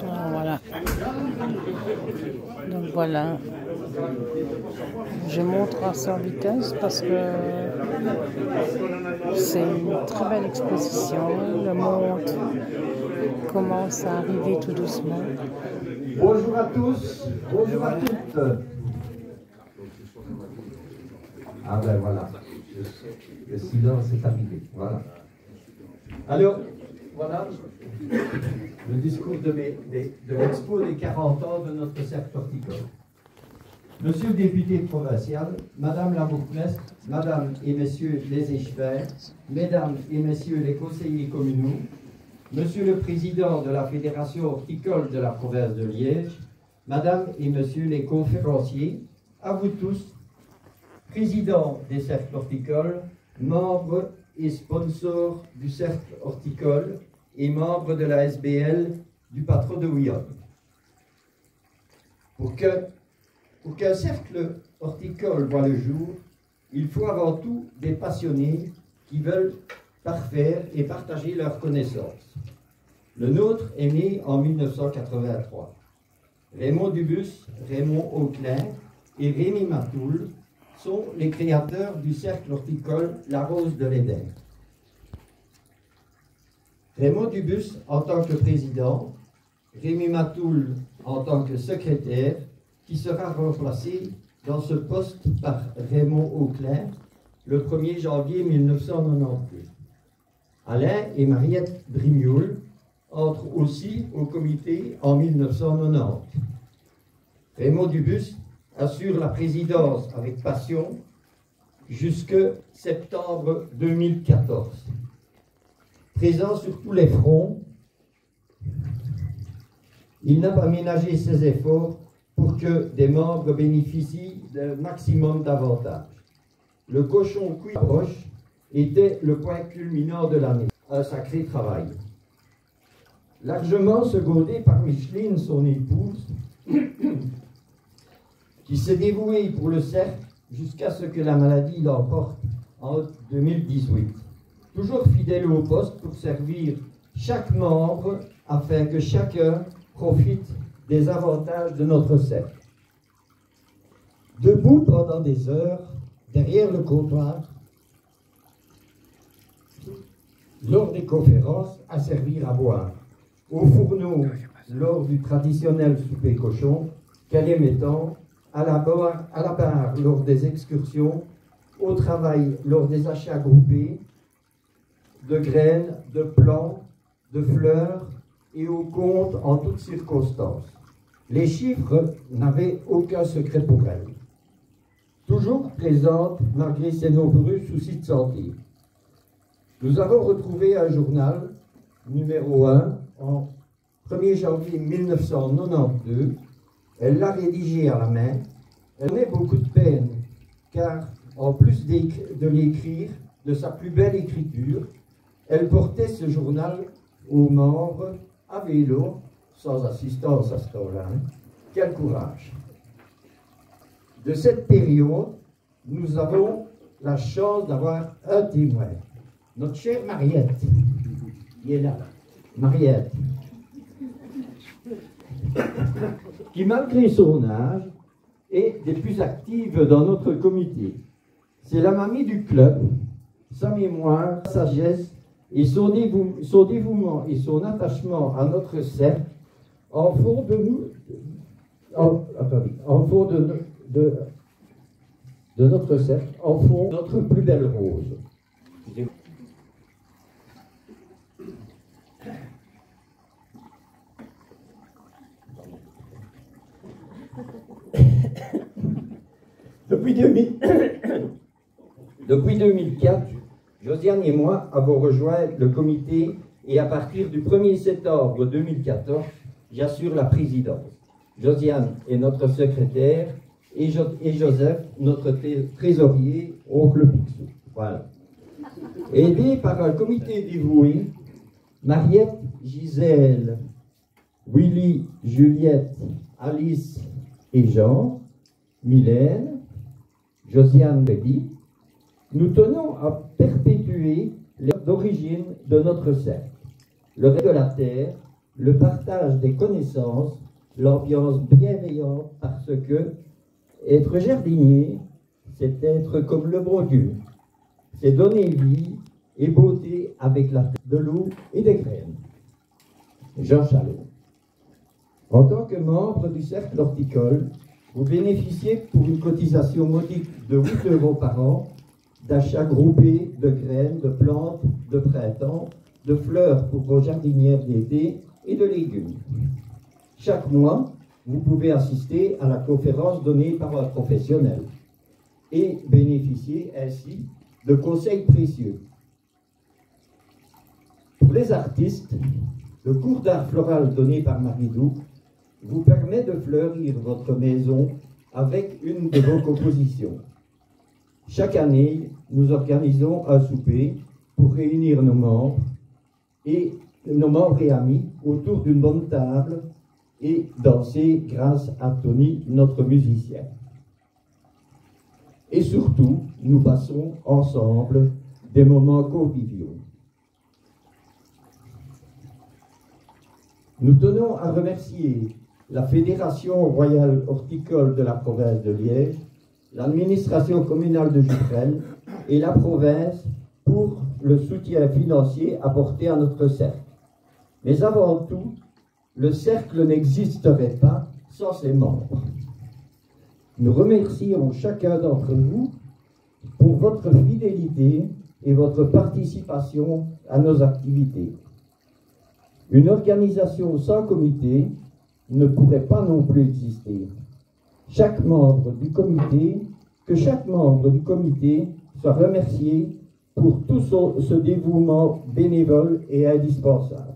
Alors, voilà. Donc voilà. Je montre à sa vitesse parce que c'est une très belle exposition. Le monde commence à arriver tout doucement. Bonjour à tous, bonjour à toutes. Ah ben voilà, le silence est arrivé, voilà. Alors, voilà le discours de l'expo des 40 ans de notre cercle horticole. Monsieur le député provincial, Madame la bourgmestre, Madame et Messieurs les échevins, Mesdames et Messieurs les conseillers communaux, Monsieur le Président de la Fédération horticole de la province de Liège, Madame et Messieurs les conférenciers, à vous tous, Présidents des cercles horticoles, membres et sponsors du cercle horticole et membres de la SBL du Patro de Houillonne. Pour qu'un cercle horticole voit le jour, il faut avant tout des passionnés qui veulent parfaire et partager leurs connaissances. Le nôtre est né en 1983. Raymond Dubus, Raymond Auclin et Rémi Matoul sont les créateurs du cercle horticole La Rose de l'Éden. Raymond Dubus en tant que président, Rémi Matoul en tant que secrétaire, qui sera remplacé dans ce poste par Raymond Auclin le 1er janvier 1992. Alain et Mariette Brignoul entrent aussi au comité en 1990. Raymond Dubus assure la présidence avec passion jusque septembre 2014. Présent sur tous les fronts, il n'a pas ménagé ses efforts pour que des membres bénéficient d'un maximum d'avantages. Le cochon cuit à broche était le point culminant de l'année. Un sacré travail. Largement secondé par Micheline, son épouse, qui s'est dévouée pour le cercle jusqu'à ce que la maladie l'emporte en 2018. Toujours fidèle au poste pour servir chaque membre afin que chacun profite des avantages de notre cercle. Debout pendant des heures, derrière le comptoir, lors des conférences, à servir à boire. Au fourneau, lors du traditionnel souper cochon, qu'elle mettant, à la barre lors des excursions, au travail lors des achats groupés, de graines, de plants, de fleurs et au compte en toutes circonstances. Les chiffres n'avaient aucun secret pour elle. Toujours présente malgré ses nombreux soucis de santé. Nous avons retrouvé un journal, numéro 1, en 1er janvier 1992. Elle l'a rédigé à la main. Elle avait beaucoup de peine, car en plus de l'écrire de sa plus belle écriture, elle portait ce journal aux membres à vélo, sans assistance à ce temps-là. Quel courage! De cette période, nous avons la chance d'avoir un témoin. Notre chère Mariette, qui est là. Mariette, qui malgré son âge, est des plus actives dans notre comité. C'est la mamie du club. Sa mémoire, sa sagesse et son dévouement et son attachement à notre cercle en font de nous, en font de notre cercle, en font notre plus belle rose. Depuis 2004, Josiane et moi avons rejoint le comité et à partir du 1er septembre 2014, j'assure la présidence. Josiane est notre secrétaire et Joseph, notre trésorier, oncle Picsou. Voilà. Aidé par un comité dévoué, Mariette, Gisèle, Willy, Juliette, Alice et Jean, Mylène, Josiane Bédi, nous tenons à perpétuer l'ordre d'origine de notre cercle, le règne de la terre, le partage des connaissances, l'ambiance bienveillante, parce que être jardinier, c'est être comme le bon Dieu. C'est donner vie et beauté avec la terre, de l'eau et des graines. Jean Chalot. En tant que membre du cercle horticole, vous bénéficiez pour une cotisation modique de 8 € par an d'achats groupés de graines, de plantes, de printemps, de fleurs pour vos jardinières d'été et de légumes. Chaque mois, vous pouvez assister à la conférence donnée par un professionnel et bénéficier ainsi de conseils précieux. Pour les artistes, le cours d'art floral donné par Marie-Dou vous permet de fleurir votre maison avec une de vos compositions. Chaque année, nous organisons un souper pour réunir nos membres et amis autour d'une bonne table et danser grâce à Tony, notre musicien. Et surtout, nous passons ensemble des moments conviviaux. Nous tenons à remercier la Fédération royale horticole de la province de Liège, l'administration communale de Jutrel et la province pour le soutien financier apporté à notre cercle. Mais avant tout, le cercle n'existerait pas sans ses membres. Nous remercions chacun d'entre vous pour votre fidélité et votre participation à nos activités. Une organisation sans comité ne pourrait pas non plus exister. Que chaque membre du comité soit remercié pour tout ce dévouement bénévole et indispensable.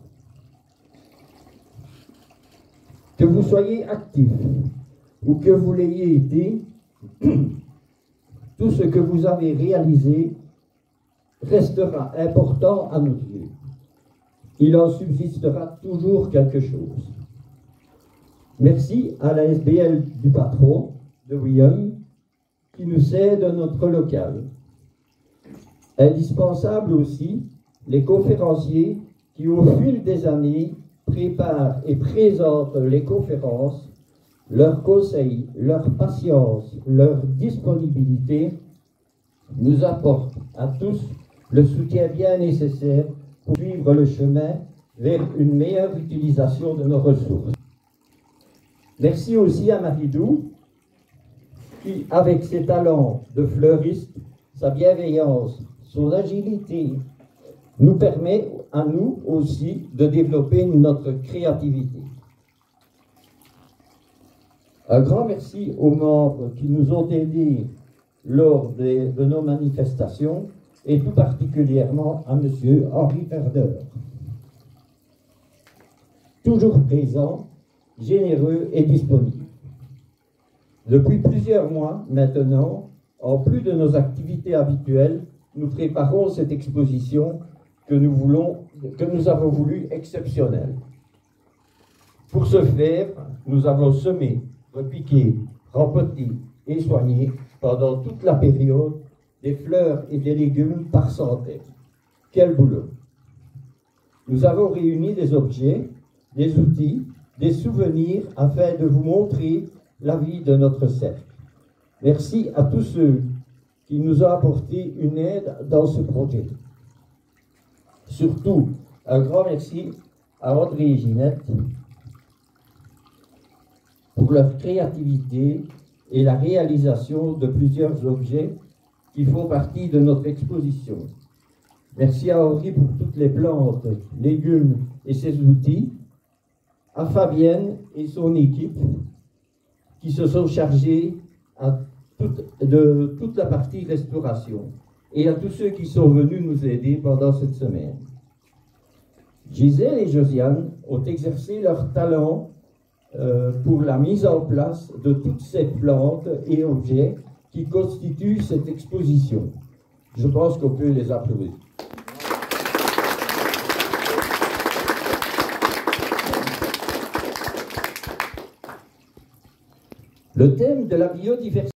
Que vous soyez actif ou que vous l'ayez été, tout ce que vous avez réalisé restera important à nos yeux. Il en subsistera toujours quelque chose. Merci à la SBL du patron de William qui nous cède notre local. Indispensable aussi, les conférenciers qui, au fil des années, préparent et présentent les conférences, leurs conseils, leur patience, leur disponibilité nous apportent à tous le soutien bien nécessaire pour suivre le chemin vers une meilleure utilisation de nos ressources. Merci aussi à Marie-Dou qui, avec ses talents de fleuriste, sa bienveillance, son agilité, nous permet à nous aussi de développer notre créativité. Un grand merci aux membres qui nous ont aidés lors de nos manifestations et tout particulièrement à M. Henri Perdeur. Toujours présent, généreux et disponible. Depuis plusieurs mois maintenant, en plus de nos activités habituelles, nous préparons cette exposition que nous avons voulu exceptionnelle. Pour ce faire, nous avons semé, repiqué, rempoté et soigné pendant toute la période des fleurs et des légumes par centaines. Quel boulot! Nous avons réuni des objets, des outils, des souvenirs afin de vous montrer la vie de notre cercle. Merci à tous ceux qui nous ont apporté une aide dans ce projet. Surtout, un grand merci à André et Ginette pour leur créativité et la réalisation de plusieurs objets qui font partie de notre exposition. Merci à Henri pour toutes les plantes, légumes et ses outils, à Fabienne et son équipe qui se sont chargés de toute la partie restauration et à tous ceux qui sont venus nous aider pendant cette semaine. Gisèle et Josiane ont exercé leur talent pour la mise en place de toutes ces plantes et objets qui constituent cette exposition. Je pense qu'on peut les applaudir. Le thème de la biodiversité